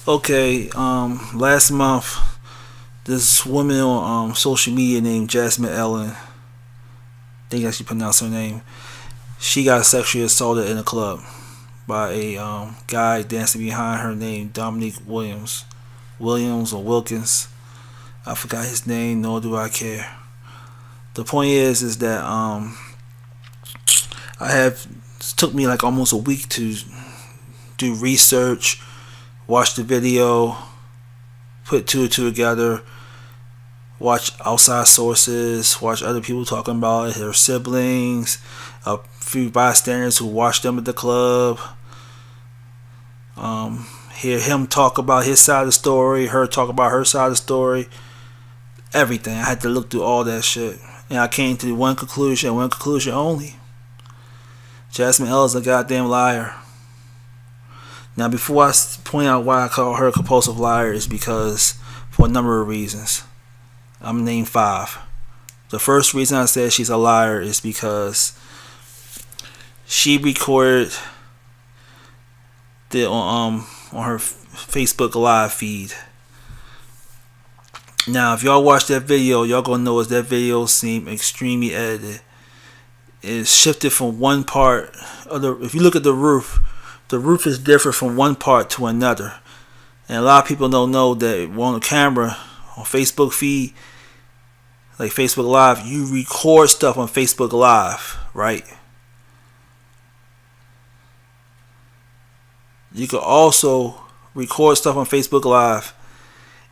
Okay, last month, this woman on social media named Jasmine Eiland, I think I should pronounce her name, she got sexually assaulted in a club by a guy dancing behind her named Dominique Williams. Williams or Wilkins. I forgot his name, nor do I care. The point is that it took me like almost a week to do research, watch the video, put two and two together, watch outside sources, watch other people talking about it, her siblings, a few bystanders who watched them at the club, hear him talk about his side of the story, her talk about her side of the story, everything. I had to look through all that shit, and I came to one conclusion only. Jasmine L is a goddamn liar. Now, before I point out why I call her a compulsive liar, is because for a number of reasons. I'm gonna name 5. The first reason I said she's a liar is because she recorded on her Facebook live feed. Now, if y'all watch that video, y'all gonna notice that video seemed extremely edited. It's shifted from one part of the. If you look at the roof is different from one part to another, and a lot of people don't know that on the camera on Facebook feed, like Facebook Live, you record stuff on Facebook Live, right? You can also record stuff on Facebook Live,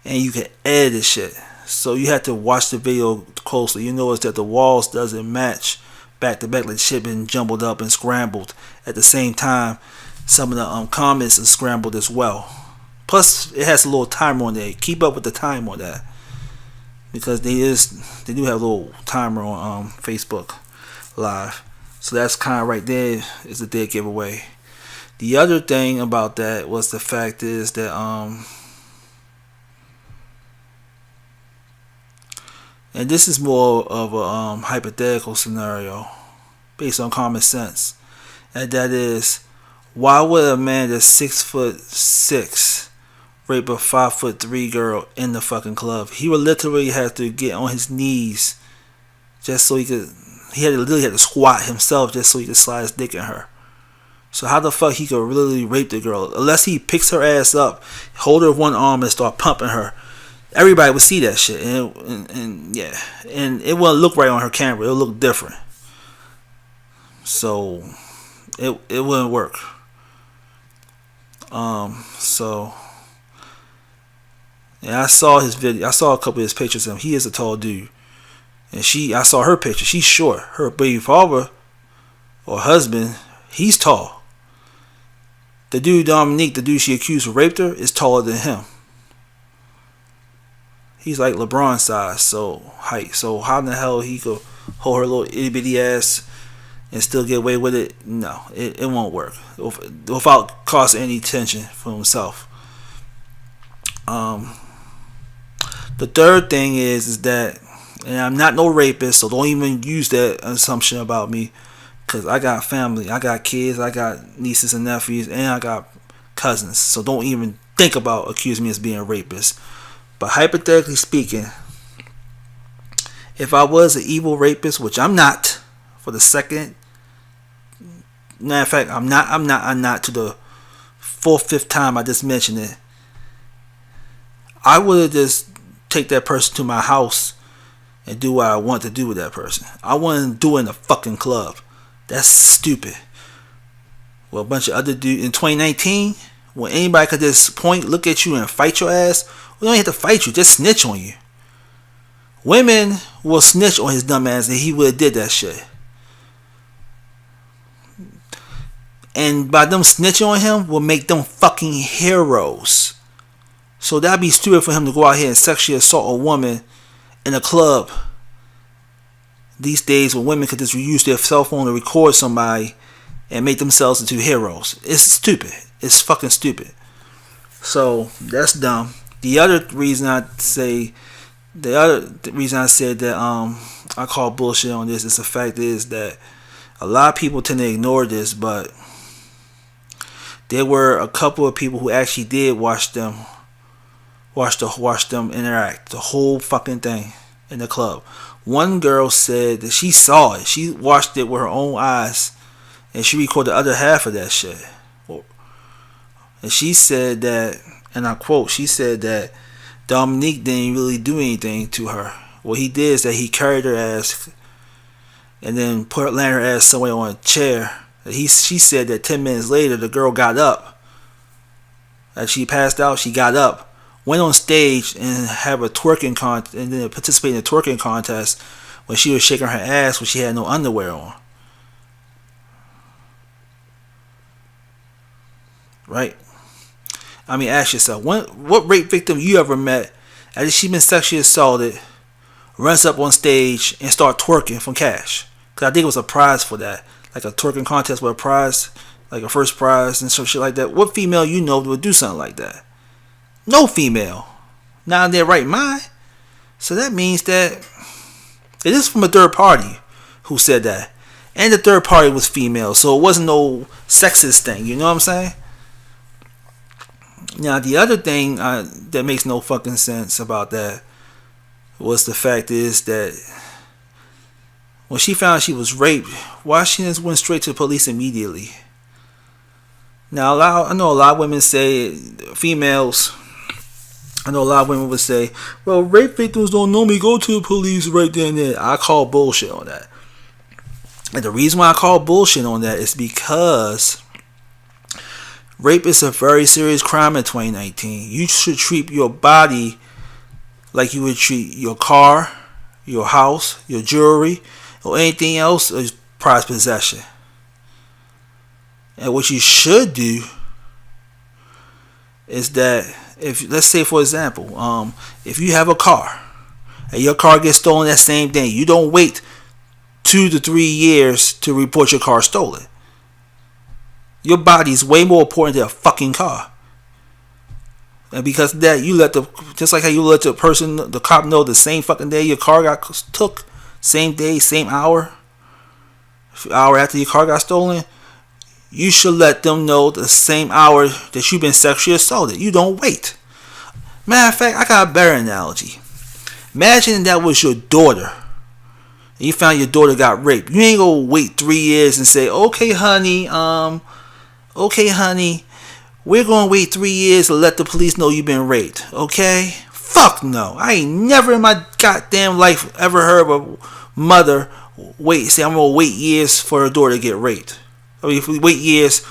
and you can edit this shit. So you have to watch the video closely. You notice that the walls doesn't match back to back, like shit been jumbled up and scrambled. At the same time, some of the comments are scrambled as well. Plus, it has a little timer on there. Keep up with the time on that, because they do have a little timer on Facebook Live. So that's kind of right there is a dead giveaway. The other thing about that was the fact is that and this is more of a hypothetical scenario based on common sense, and that is, why would a man that's 6'6" rape a 5'3" girl in the fucking club? He would literally have to get on his knees just so he could. He had to literally have to squat himself just so he could slide his dick in her. So how the fuck he could really rape the girl? Unless he picks her ass up, hold her with one arm, and start pumping her. Everybody would see that shit, and yeah, and it wouldn't look right on her camera. It'll look different. So it wouldn't work. So yeah, I saw his video. I saw a couple of his pictures of him. He is a tall dude, and I saw her picture. She's short. Her baby father or husband, he's tall. The dude Dominique, the dude she accused of raped her, is taller than him. He's like LeBron size, so height. So how in the hell he could hold her little itty bitty ass and still get away with it? No, it won't work without causing any tension for himself. The third thing is that, and I'm not no rapist, so don't even use that assumption about me, because I got family, I got kids, I got nieces and nephews, and I got cousins. So don't even think about accusing me as being a rapist. But hypothetically speaking, if I was an evil rapist, which I'm not, for the second, matter of fact, I'm not to the 4th, 5th time I just mentioned it, I would have just take that person to my house and do what I want to do with that person. I wouldn't do it in a fucking club. That's stupid. Well, a bunch of other dudes in 2019, when anybody could just look at you and fight your ass, we don't have to fight you, just snitch on you. Women will snitch on his dumb ass, and he would have did that shit. And by them snitching on him will make them fucking heroes. So that'd be stupid for him to go out here and sexually assault a woman in a club. These days, when women could just use their cell phone to record somebody and make themselves into heroes. It's stupid. It's fucking stupid. So that's dumb. The other reason I said that I call bullshit on this is the fact is that a lot of people tend to ignore this, but there were a couple of people who actually did watch them interact, the whole fucking thing in the club. One girl said that she saw it. She watched it with her own eyes, and she recorded the other half of that shit. And she said that, and I quote, she said that Dominique didn't really do anything to her. What he did is that he carried her ass and then landed her ass somewhere on a chair. She said that 10 minutes later the girl got up. As she passed out, she got up, went on stage and have a twerking contest, and then participated in a twerking contest when she was shaking her ass when she had no underwear on. Right? I mean, ask yourself, what rape victim you ever met after she been sexually assaulted runs up on stage and start twerking for cash? Because I think it was a prize for that, like a twerking contest with a prize, like a first prize and some shit like that. What female you know would do something like that? No female. Not in their right mind. So that means that it is from a third party who said that, and the third party was female, so it wasn't no sexist thing. You know what I'm saying? Now, the other thing that makes no fucking sense about that was the fact is that when she found she was raped, why she just went straight to the police immediately? Now, I know a lot of women say, females, I know a lot of women would say, well, rape victims don't normally go to the police right then and there. I call bullshit on that. And the reason why I call bullshit on that is because rape is a very serious crime in 2019. You should treat your body like you would treat your car, your house, your jewelry, or anything else as prized possession. And what you should do is that, if let's say for example, if you have a car and your car gets stolen that same day, you don't wait 2 to 3 years to report your car stolen. Your body is way more important than a fucking car. And because of that, you just like how you let the cop know the same fucking day your car got took, same day, same hour after your car got stolen, you should let them know the same hour that you've been sexually assaulted. You don't wait. Matter of fact, I got a better analogy. Imagine that was your daughter, and you found your daughter got raped. You ain't gonna wait 3 years and say, okay, honey, we're gonna wait 3 years to let the police know you've been raped. Okay? Fuck no. I ain't never in my goddamn life ever heard of a mother say I'm gonna wait years for her daughter to get raped. I mean, if we wait years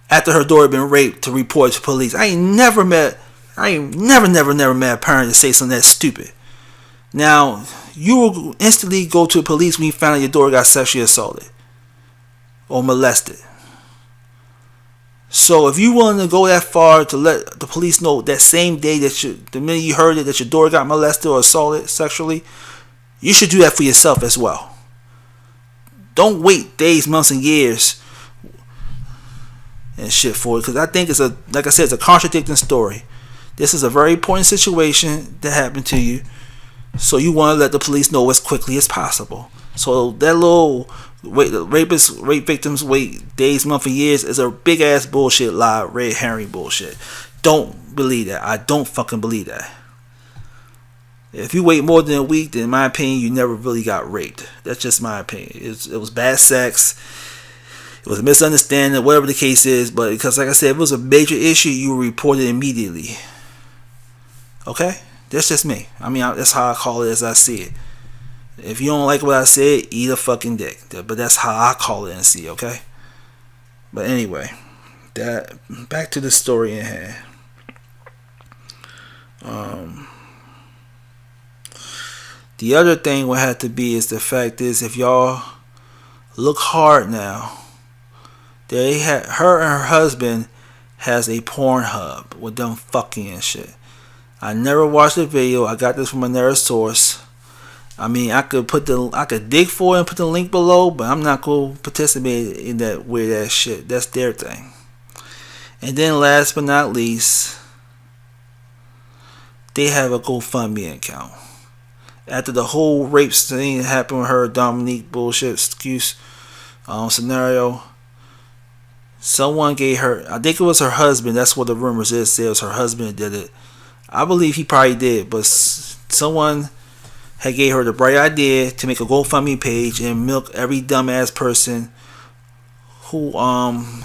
after her daughter been raped to report to police. I ain't never met a parent to say something that stupid. Now, you will instantly go to the police when you find out your daughter got sexually assaulted or molested. So if you're willing to go that far to let the police know that same day the minute you heard it that your daughter got molested or assaulted sexually, you should do that for yourself as well. Don't wait days, months, and years and shit for it, because I think like I said, it's a contradicting story. This is a very important situation that happened to you, so you want to let the police know as quickly as possible. So that little rape victims wait days, months, and years is a big ass bullshit lie, red herring bullshit. Don't believe that. I don't fucking believe that. If you wait more than a week, then in my opinion, you never really got raped. That's just my opinion. It was bad sex. It was a misunderstanding, whatever the case is. But because, like I said, if it was a major issue, you report it immediately. Okay? That's just me. I mean, that's how I call it as I see it. If you don't like what I said, eat a fucking dick. But that's how I call it and see, okay? But anyway, back to the story in hand. The other thing would have to be is the fact is, if y'all look hard now, her and her husband has a porn hub with them fucking and shit. I never watched the video. I got this from another source. I mean, I could dig for it and put the link below, but I'm not gonna participate in that weird ass shit. That's their thing. And then last but not least, they have a GoFundMe account. After the whole rape thing that happened with her, Dominique bullshit excuse scenario, Someone gave her, I think it was her husband. That's what the rumors is. Say it was her husband that did it. I believe he probably did, but someone had gave her the bright idea to make a GoFundMe page and milk every dumbass person who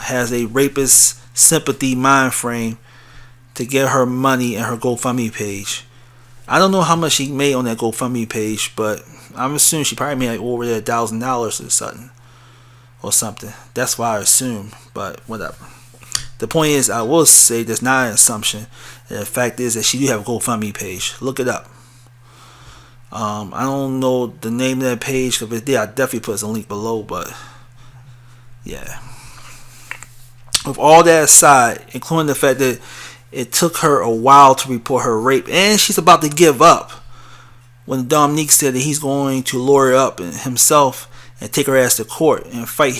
has a rapist sympathy mind frame to get her money in her GoFundMe page. I don't know how much she made on that GoFundMe page, but I'm assuming she probably made like over $1,000 or something. That's why I assume, but whatever. The point is, I will say that's not an assumption. And the fact is that she do have a GoFundMe page. Look it up. I don't know the name of that page, because if it did, I definitely put some link below. But yeah, with all that aside, including the fact that it took her a while to report her rape, and she's about to give up when Dominique said that he's going to lawyer up himself and take her ass to court and fight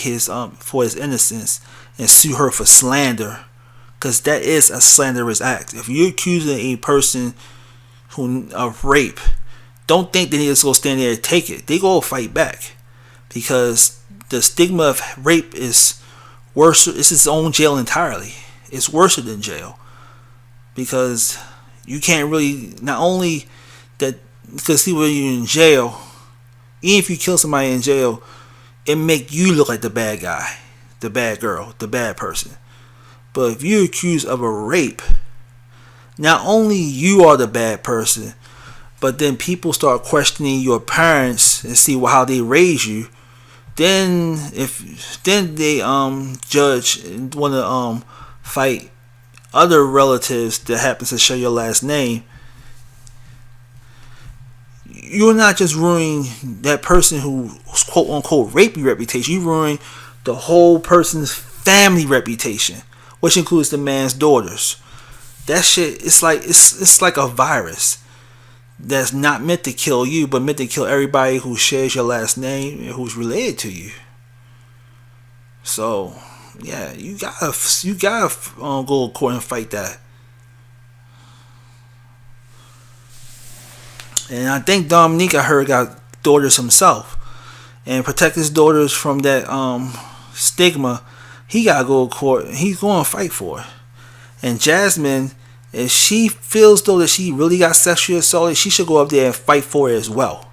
for his innocence and sue her for slander, because that is a slanderous act. If you're accusing a person of rape, don't think they need to go stand there and take it. They go fight back, because the stigma of rape is worse. It's its own jail entirely. It's worse than jail, because you can't really, not only that, because see, when you're in jail, even if you kill somebody in jail, it make you look like the bad guy, the bad girl, the bad person. But if you're accused of a rape, not only you are the bad person, but then people start questioning your parents and see how they raise you. Then they judge and want to fight other relatives that happens to share your last name. You're not just ruining that person who quote unquote raped your reputation. You ruining the whole person's family reputation, which includes the man's daughters. That shit, it's like a virus that's not meant to kill you, but meant to kill everybody who shares your last name and who's related to you. So yeah, you gotta go to court and fight that. And I think Dominique, I heard, got daughters himself, and protect his daughters from that stigma. He gotta go to court. He's going to fight for it. And Jasmine, if she feels though that she really got sexually assaulted, she should go up there and fight for it as well.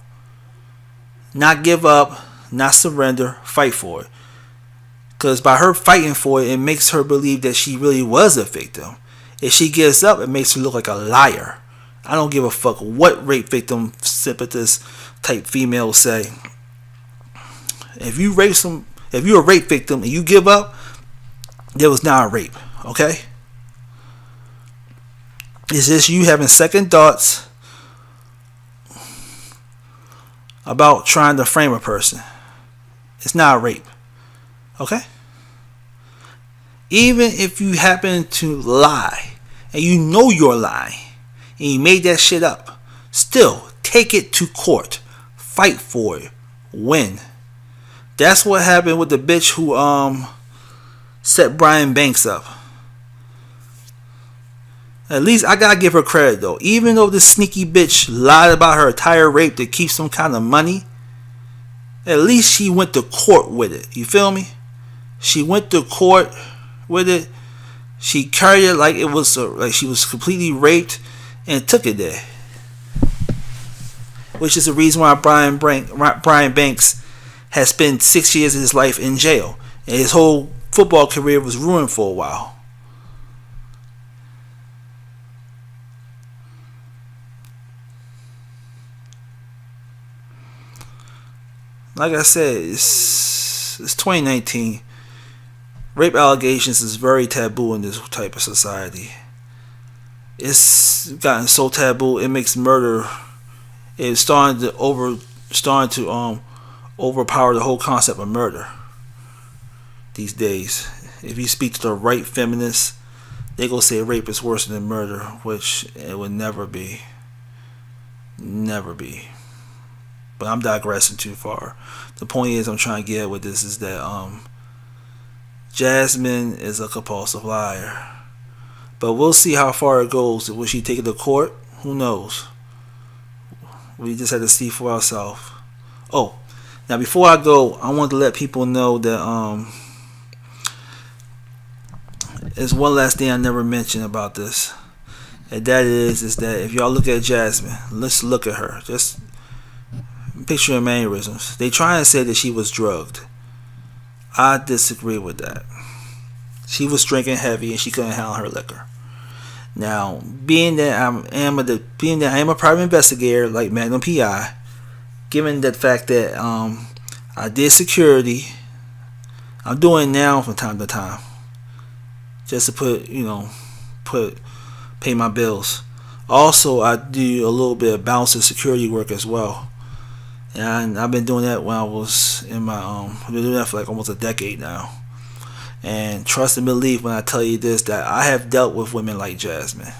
Not give up, not surrender, fight for it. Because by her fighting for it, it makes her believe that she really was a victim. If she gives up, it makes her look like a liar. I don't give a fuck what rape victim sympathist type females say. If you're a rape victim and you give up, there was not a rape, okay? It's just you having second thoughts about trying to frame a person. It's not a rape, okay? Even if you happen to lie and you know you're lying and you made that shit up, still take it to court, fight for it, win. That's what happened with the bitch who set Brian Banks up. At least I gotta give her credit though. Even though this sneaky bitch lied about her entire rape to keep some kind of money, at least she went to court with it. You feel me? She went to court with it. She carried it like it was like she was completely raped and took it there. Which is the reason why Brian Banks has spent 6 years of his life in jail, and his whole football career was ruined for a while. Like I said, it's 2019. Rape allegations is very taboo in this type of society. It's gotten so taboo it makes murder. It's starting to overpower the whole concept of murder these days. If you speak to the right feminists, they go say rape is worse than murder, which it would never be. Never be. But I'm digressing too far. The point is, I'm trying to get at with this is that Jasmine is a compulsive liar. But we'll see how far it goes. Will she take it to court? Who knows? We just had to see for ourselves. Oh, now before I go, I want to let people know that there's one last thing I never mentioned about this, and that is that if y'all look at Jasmine, let's look at her. Just picture her mannerisms. They try and say that she was drugged. I disagree with that. She was drinking heavy and she couldn't handle her liquor. Now, being that I am a private investigator like Magnum PI, given the fact that I did security, I'm doing it now from time to time, just to pay my bills. Also, I do a little bit of bouncer security work as well, and I've been doing that when I was in my I've been doing that for like almost a decade now. And trust and believe when I tell you this, that I have dealt with women like Jasmine,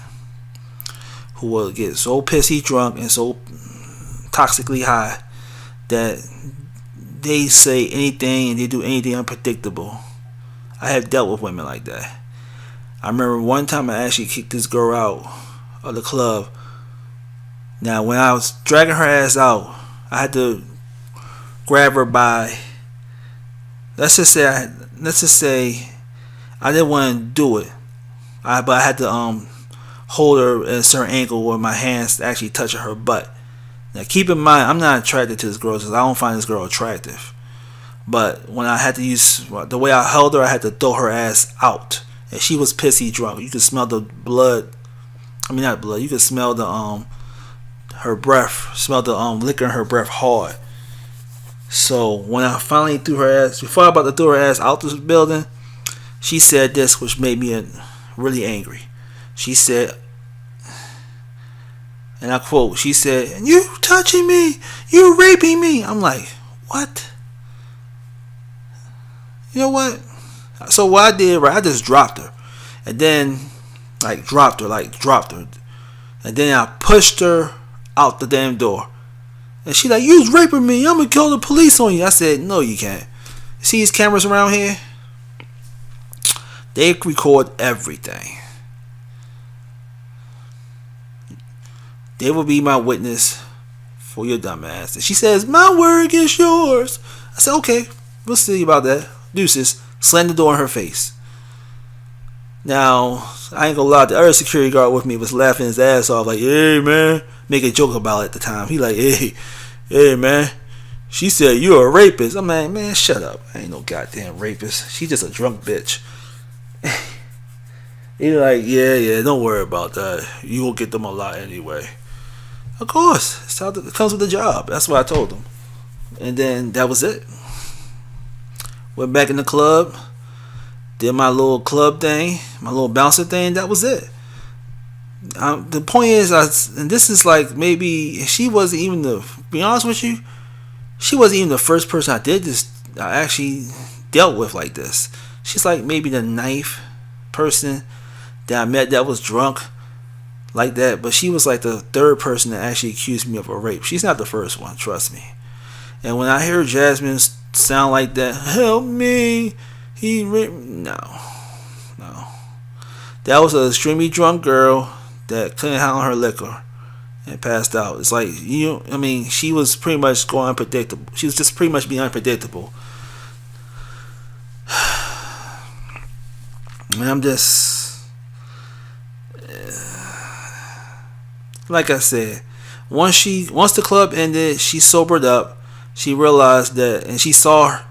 who will get so pissy drunk and so toxically high that they say anything and they do anything unpredictable. I have dealt with women like that. I remember one time I actually kicked this girl out of the club. Now, when I was dragging her ass out, I had to grab her by, let's just say I didn't want to do it, but I had to hold her at a certain angle where my hands actually touching her butt. Now, keep in mind, I'm not attracted to this girl because I don't find this girl attractive. But when I had to use the way I held her, I had to throw her ass out, and she was pissy drunk. You could smell the blood. I mean, not blood. You could smell the her breath. Smell the liquor in her breath hard. So when I finally threw her ass, before I was about to throw her ass out this building, she said this, which made me really angry. She said, and I quote, she said, "You touching me, you raping me." I'm like, what? You know what? So what I did, right, I just dropped her. And then, dropped her. And then I pushed her out the damn door. And she like, "You was raping me, I'm gonna call the police on you." I said, "No, you can't. See these cameras around here? They record everything. They will be my witness for your dumb ass." And she says, "My word against yours." I said, "Okay, we'll see about that. Deuces." Slammed the door in her face. Now, I ain't gonna lie, the other security guard with me was laughing his ass off, like, "Hey, man," make a joke about it at the time. He like, hey, man, she said you're a rapist." I'm like, "Man, shut up. I ain't no goddamn rapist. She's just a drunk bitch." He like, yeah, don't worry about that. You will get them a lot anyway. Of course, it comes with the job. That's what I told him. And then that was it. Went back in the club, did my little club thing, my little bouncer thing. That was it. The point is, and this is like, maybe she wasn't even be honest with you, she wasn't even the first person I actually dealt with like this. She's like maybe the 9th person that I met that was drunk like that, but she was like the 3rd person that actually accused me of a rape. She's not the first one, trust me. And when I hear Jasmine sound like that, "Help me, he raped me," no. That was an extremely drunk girl that couldn't handle her liquor and passed out. It's like, she was pretty much going unpredictable. She was just pretty much being unpredictable. And I'm just, like I said, once the club ended, she sobered up. She realized that, and she saw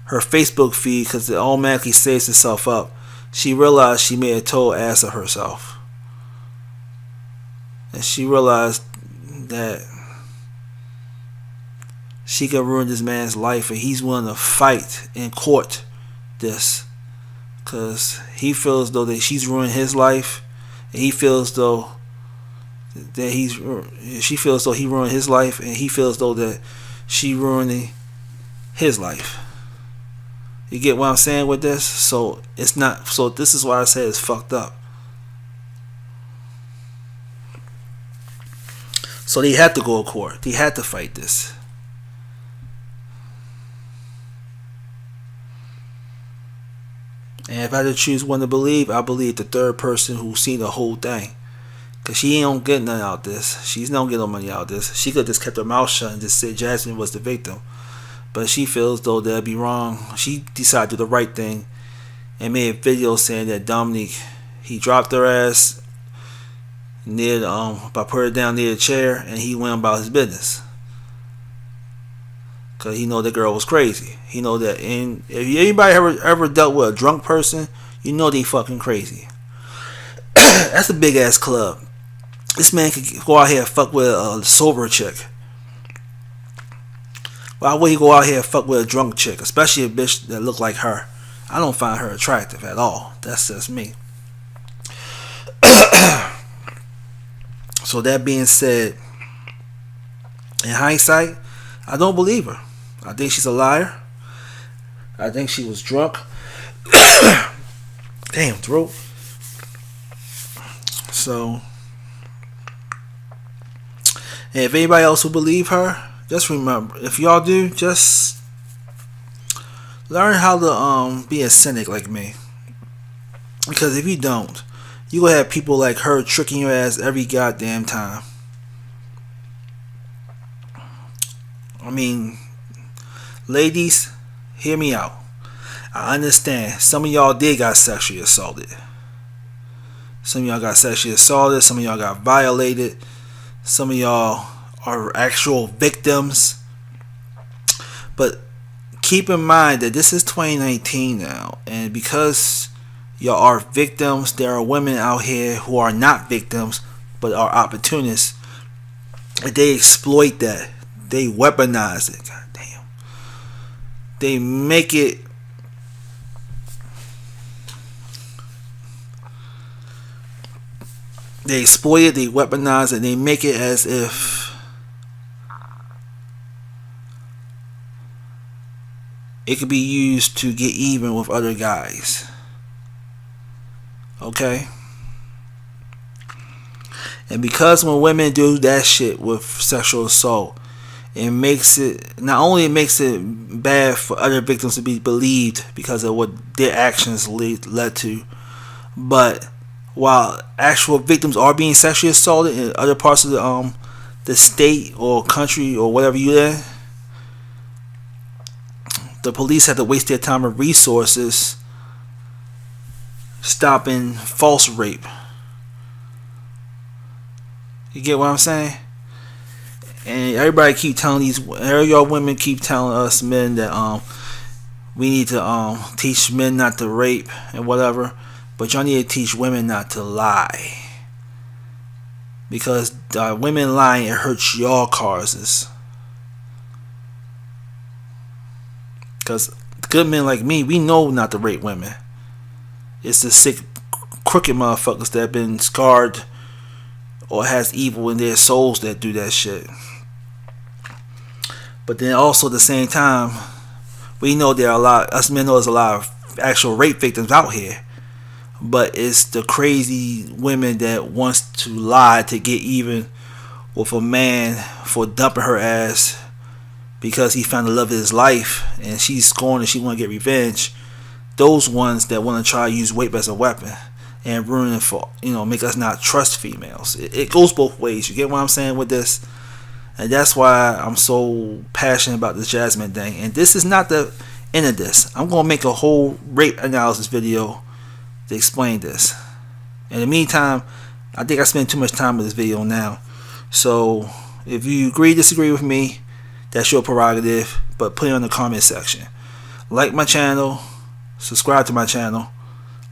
her Facebook feed because it automatically saves itself up. She realized she made a total ass of herself. And she realized that she could ruin this man's life, and he's willing to fight in court this, because he feels as though that she's ruined his life, and he feels though that she feels though he ruined his life, and he feels though that she ruining his life. You get what I'm saying with this? So it's not. So this is why I say it's fucked up. So they had to go to court. They had to fight this. And if I had to choose one to believe, I believe the 3rd person who seen the whole thing. Because she ain't don't get nothing out of this. She's not get no money out of this. She could just kept her mouth shut and just said Jasmine was the victim. But she feels though that'd be wrong. She decided to do the right thing and made a video saying that Dominique, he dropped her ass near the, by putting her down near the chair, and he went about his business. Cause he know the girl was crazy. He know that, and if anybody ever dealt with a drunk person, you know they fucking crazy. That's a big ass club. This man could go out here and fuck with a sober chick. Why would he go out here and fuck with a drunk chick, especially a bitch that look like her? I don't find her attractive at all. That's just me. So that being said, in hindsight, I don't believe her. I think she's a liar. I think she was drunk. Damn, throat. So, and if anybody else will believe her, just remember, if y'all do, just learn how to be a cynic like me. Because if you don't, you gonna have people like her tricking your ass every goddamn time. I mean, ladies, hear me out. I understand some of y'all did got sexually assaulted. Some of y'all got sexually assaulted. Some of y'all got violated. Some of y'all are actual victims. But keep in mind that this is 2019 now, and because y'all are victims, there are women out here who are not victims but are opportunists, and they exploit that. They weaponize it. God damn. They make it. They exploit it. They weaponize it. They make it as if it could be used to get even with other guys. Okay? And because when women do that shit with sexual assault, it makes it, not only it makes it bad for other victims to be believed because of what their actions led to, but while actual victims are being sexually assaulted in other parts of the state or country or whatever you're in, the police have to waste their time and resources stopping false rape. You get what I'm saying? And everybody keep telling y'all women keep telling us men that we need to teach men not to rape and whatever, but y'all need to teach women not to lie, because women lying, it hurts y'all causes. Because good men like me, we know not to rape women. It's the sick, crooked motherfuckers that have been scarred or has evil in their souls that do that shit. But then also at the same time, we know there are us men know there's a lot of actual rape victims out here. But it's the crazy women that wants to lie to get even with a man for dumping her ass because he found the love of his life and she's scorned and she want to get revenge. Those ones that want to try to use rape as a weapon and ruin it for, make us not trust females. It goes both ways. You get what I'm saying with this? And that's why I'm so passionate about this Jasmine thing. And this is not the end of this. I'm going to make a whole rape analysis video to explain this. In the meantime, I think I spent too much time with this video now. So if you agree, disagree with me, that's your prerogative. But put it in the comment section. Like my channel. Subscribe to my channel.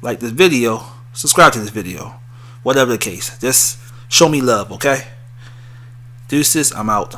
Like this video. Subscribe to this video. Whatever the case. Just show me love, okay? Deuces, I'm out.